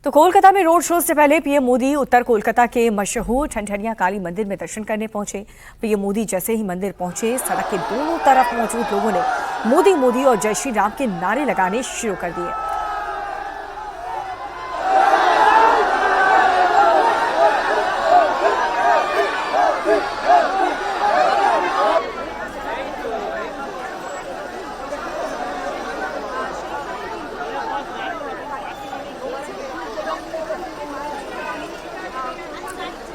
तो कोलकाता में road show से पहले पीएम मोदी उत्तर कोलकाता के मशहूर ठनठनिया काली मंदिर में दर्शन करने पहुंचे। पीएम मोदी जैसे ही मंदिर पहुंचे, सड़क के दोनों तरफ मौजूद लोगों ने मोदी मोदी और जय श्री राम के नारे लगाने शुरू कर दिए।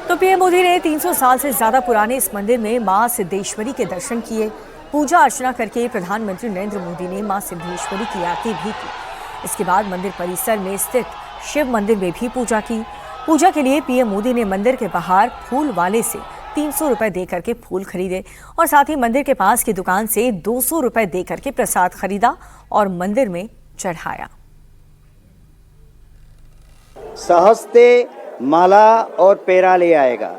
तो पीएम मोदी ने 300 साल से ज्यादा पुराने इस मंदिर में मां सिद्धेश्वरी के दर्शन किए। पूजा अर्चना करके प्रधानमंत्री नरेंद्र मोदी ने मां सिद्धेश्वरी की आरती भी की। इसके बाद मंदिर परिसर में स्थित शिव मंदिर में भी पूजा की। पूजा के लिए पीएम मोदी ने मंदिर के बाहर फूल वाले से 300 रुपए देकर के फूल खरीदे और साथ ही मंदिर के पास की दुकान से 200 रुपए देकर के प्रसाद खरीदा और मंदिर में चढ़ाया। सहस्ते माला और पेड़ा ले आएगा।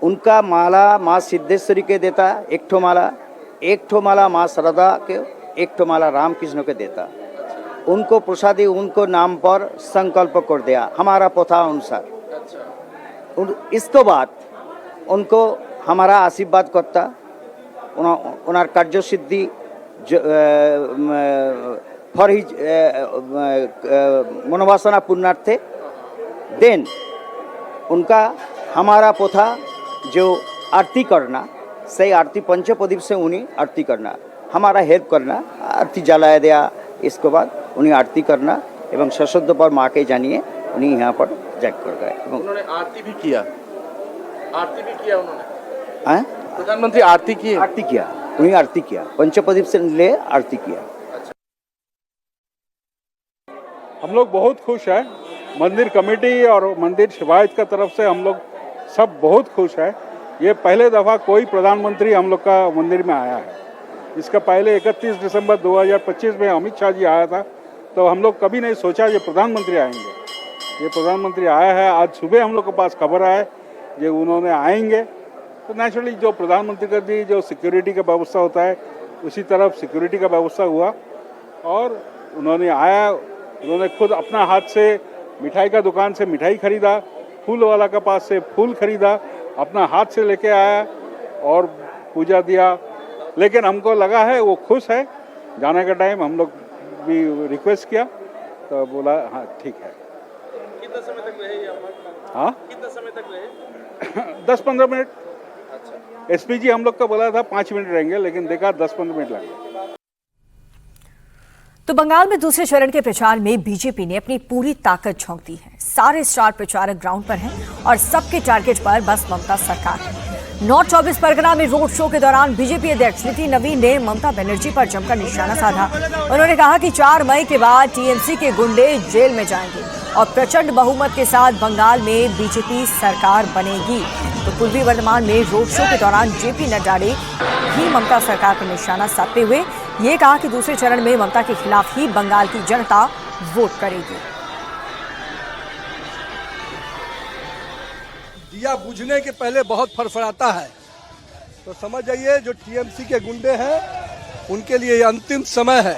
उनका माला माँ सिद्धेश्वरी के देता, एक ठो माला माँ शारदा के, एक ठो माला रामकृष्ण के देता। उनको प्रसादी उनको नाम पर संकल्प कर दिया हमारा प्रथा अनुसार। इसके बाद उनको हमारा आशीर्वाद करता, उनार कार्य सिद्धि फॉर हिज मनोवासना पूर्णार्थे। देन उनका हमारा प्रथा जो आरती करना, सही आरती पंचप्रदीप से उन्हें आरती करना, हमारा हेल्प करना, आरती जलाया दिया। इसके बाद उन्हें आरती करना एवं सशुद्ध पर माँ के जानिए उन्हें यहाँ पर जग कर गए। उन्होंने आरती भी किया उन्होंने प्रधानमंत्री आरती किया उन्हें आरती किया, पंचप्रदीप से ले आरती किया। हम लोग बहुत खुश हैं, मंदिर कमेटी और मंदिर शिवायत का तरफ से हम लोग सब बहुत खुश है। ये पहले दफ़ा कोई प्रधानमंत्री हम लोग का मंदिर में आया है। इसका पहले 31 दिसंबर 2025 में अमित शाह जी आया था, तो हम लोग कभी नहीं सोचा ये प्रधानमंत्री आएंगे। ये प्रधानमंत्री आया है। आज सुबह हम लोग के पास खबर आए ये उन्होंने आएंगे, तो नेचुरली जो प्रधानमंत्री का दी जो सिक्योरिटी का व्यवस्था होता है उसी तरफ सिक्योरिटी का व्यवस्था हुआ और उन्होंने आया। उन्होंने खुद अपना हाथ से मिठाई का दुकान से मिठाई खरीदा, फूल वाला के पास से फूल खरीदा, अपना हाथ से लेके आया और पूजा दिया। लेकिन हमको लगा है वो खुश है। जाने का टाइम हम लोग भी रिक्वेस्ट किया तो बोला हाँ ठीक है। कितना समय तक रहे हाँ कितना समय तक रहे 10-15 मिनट। अच्छा। एसपीजी हम लोग का बोला था 5 मिनट रहेंगे, लेकिन देखा 10-15 मिनट लगे। तो बंगाल में दूसरे चरण के प्रचार में बीजेपी ने अपनी पूरी ताकत झोंक दी है। सारे स्टार प्रचारक ग्राउंड पर हैं और सबके टारगेट पर बस ममता सरकार है। नॉर्थ 24 परगना में रोड शो के दौरान बीजेपी अध्यक्ष नितिन नवीन ने ममता बनर्जी पर जमकर निशाना साधा। उन्होंने कहा कि 4 मई के बाद टीएमसी के गुंडे जेल में जाएंगे और प्रचंड बहुमत के साथ बंगाल में बीजेपी सरकार बनेगी। तो पूर्वी वर्धमान में रोड शो के दौरान जेपी नड्डा ने भी ममता सरकार पर निशाना साधते हुए ये कहा कि दूसरे चरण में ममता के खिलाफ ही बंगाल की जनता वोट करेगी। दिया बुझने के पहले बहुत फरफराता है, तो समझ जाइए जो टीएमसी के गुंडे हैं उनके लिए ये अंतिम समय है।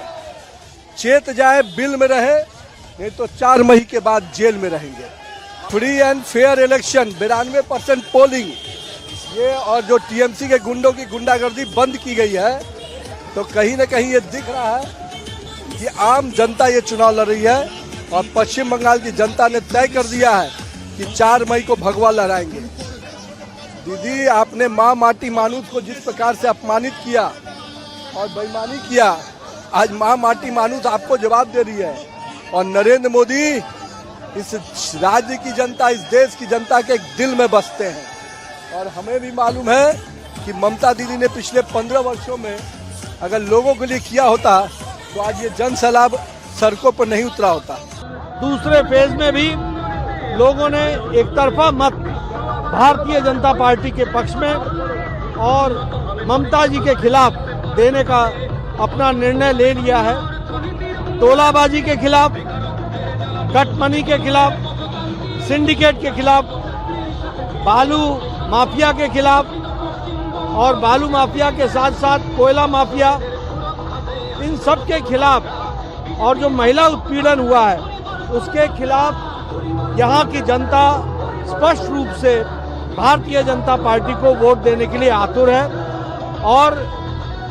चेत जाए बिल में रहे, नहीं तो 4 मई के बाद जेल में रहेंगे। Free and fair election, 92% polling, ये और जो टीएमसी के गुंडों की गुंडागर्दी बंद की गई है, तो कहीं न कहीं ये दिख रहा है कि आम जनता ये चुनाव लड़ रही है और पश्चिम बंगाल की जनता ने तय कर दिया है कि 4 मई को भगवा लहराएंगे। दीदी, आपने माँ माटी मानूस को जिस प्रकार से अपमानित किया और बेईमानी किया, आज माँ माटी मानूस आपको जवाब दे रही है। और नरेंद्र मोदी इस राज्य की जनता, इस देश की जनता के दिल में बसते हैं। और हमें भी मालूम है कि ममता दीदी ने पिछले 15 वर्षों में अगर लोगों के लिए किया होता तो आज ये जन सैलाब सड़कों पर नहीं उतरा होता। दूसरे फेज में भी लोगों ने एक तरफा मत भारतीय जनता पार्टी के पक्ष में और ममता जी के खिलाफ देने का अपना निर्णय ले लिया है। तोलाबाजी के खिलाफ, कटमनी के खिलाफ, सिंडिकेट के खिलाफ, बालू माफिया के खिलाफ और बालू माफिया के साथ साथ कोयला माफिया, इन सब के खिलाफ और जो महिला उत्पीड़न हुआ है उसके खिलाफ यहाँ की जनता स्पष्ट रूप से भारतीय जनता पार्टी को वोट देने के लिए आतुर है और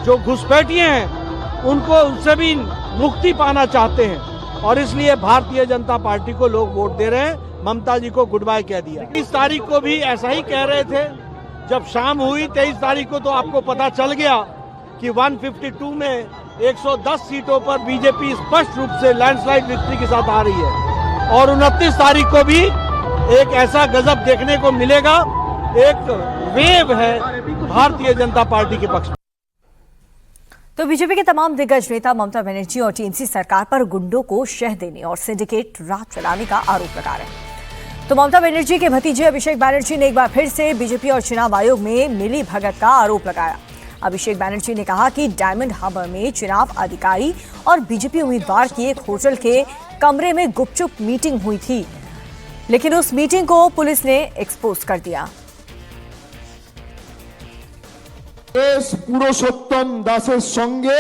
जो घुसपैठिए हैं उनको उनसे भी मुक्ति पाना चाहते हैं और इसलिए भारतीय जनता पार्टी को लोग वोट दे रहे हैं। ममता जी को गुड बाय कह दिया। 23 तारीख को भी ऐसा ही कह रहे थे। जब शाम हुई 23 तारीख को तो आपको पता चल गया कि 152 में 110 सीटों पर बीजेपी स्पष्ट रूप से लैंडस्लाइड विक्ट्री के साथ आ रही है और 29 तारीख को भी एक ऐसा गजब देखने को मिलेगा। एक वेव है भारतीय जनता पार्टी के पक्ष में। तो बीजेपी के तमाम दिग्गज नेता ममता बनर्जी और टीएमसी सरकार पर गुंडों को शह देने और सिंडिकेट राज चलाने का आरोप लगा रहे हैं। तो ममता बनर्जी के भतीजे अभिषेक बनर्जी ने एक बार फिर से बीजेपी और चुनाव आयोग में मिली भगत का आरोप लगाया। अभिषेक बनर्जी ने कहा कि डायमंड हार्बर में चुनाव अधिकारी और बीजेपी उम्मीदवार की एक होटल के कमरे में गुपचुप मीटिंग हुई थी, लेकिन उस मीटिंग को पुलिस ने एक्सपोज कर दिया। পুরুষোত্তম দাসের সঙ্গে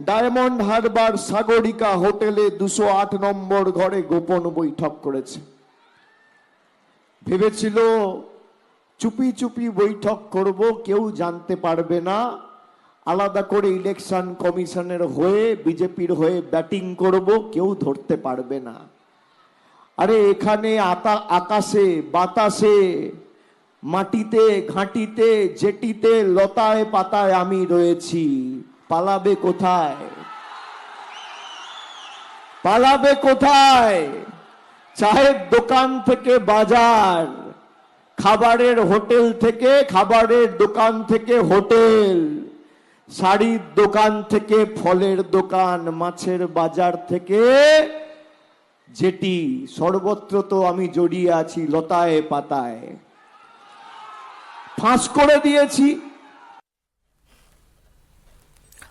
ডায়মন্ড হারবার সাগরিকা হোটেলে 208 নম্বর ঘরে গোপন বৈঠক করেছে। ভেবেছিল চুপি চুপি বৈঠক করব, কেউ জানতে পারবে না, আলাদা করে ইলেকশন কমিশনের হয়ে বিজেপির হয়ে ব্যাটিং করব, কেউ ধরতে পারবে না। আরে এখানে আকাশে বাতাসে মাটিতে ঘাটিতে জেটিতে লতায় পাতায় আমি রয়েছি, পালাবে কোথায়? পালাবে কোথায়? চায়ের দোকান থেকে বাজার, খাবারের হোটেল থেকে খাবারের দোকান থেকে হোটেল, শাড়ির দোকান থেকে ফলের দোকান, মাছের বাজার থেকে জেটি, সর্বত্র তো আমি জড়িয়ে আছি লতায় পাতায়। फांस করে দিয়েছি।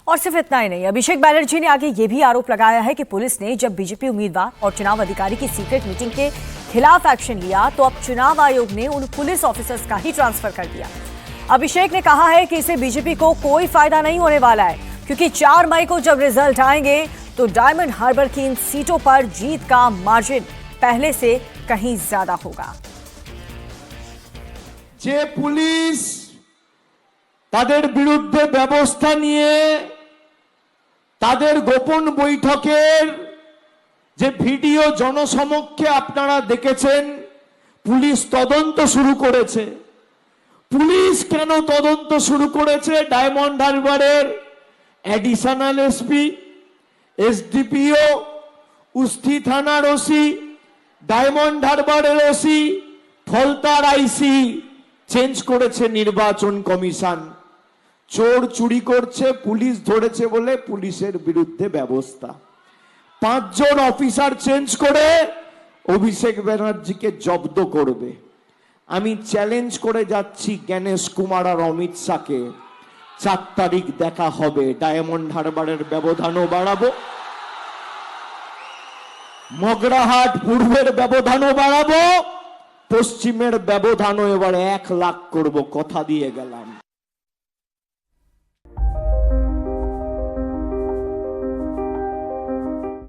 और सिर्फ इतना ही नहीं, अभिषेक बनर्जी ने आगे ये भी आरोप लगाया है कि पुलिस ने जब बीजेपी उम्मीदवार और चुनाव अधिकारी की सीक्रेट मीटिंग के खिलाफ एक्शन लिया तो अब चुनाव आयोग ने उन पुलिस ऑफिसर्स का ही ट्रांसफर कर दिया। अभिषेक ने कहा है कि इससे बीजेपी को कोई फायदा नहीं होने वाला है, क्योंकि 4 मई को जब रिजल्ट आएंगे तो डायमंड हार्बर की इन सीटों पर जीत का मार्जिन पहले से कहीं ज्यादा होगा। যে পুলিশ তাদের বিরুদ্ধে ব্যবস্থা নিয়ে তাদের গোপন বৈঠকের যে ভিডিও জনসমক্ষে আপনারা দেখেছেন, পুলিশ তদন্ত শুরু করেছে। পুলিশ কেন তদন্ত শুরু করেছে? ডায়মন্ড হারবারের অ্যাডিশনাল এসপি, এসডিপিও, উস্থি থানার ওসি, ডায়মন্ড হারবারের ওসি, ফলতার আইসি চেঞ্জ করেছে নির্বাচন কমিশন। চোর চুরি করছে, পুলিশ ধরেছে বলে পুলিশের বিরুদ্ধে ব্যবস্থা। 5 জন অফিসার চেঞ্জ করে অভিষেক ব্যানার্জিকে জব্দ করবে। আমি চ্যালেঞ্জ করে যাচ্ছি জ্ঞানেশ কুমার আর অমিত শাহকে, 4 তারিখ দেখা হবে। ডায়মন্ড হারবারের ব্যবধানও বাড়াবো, মগরাহাট পূর্বের ব্যবধানও বাড়াবো, পশ্চিমের ব্যবধানও এবার 1 লাখ করব, কথা দিয়ে গেলাম।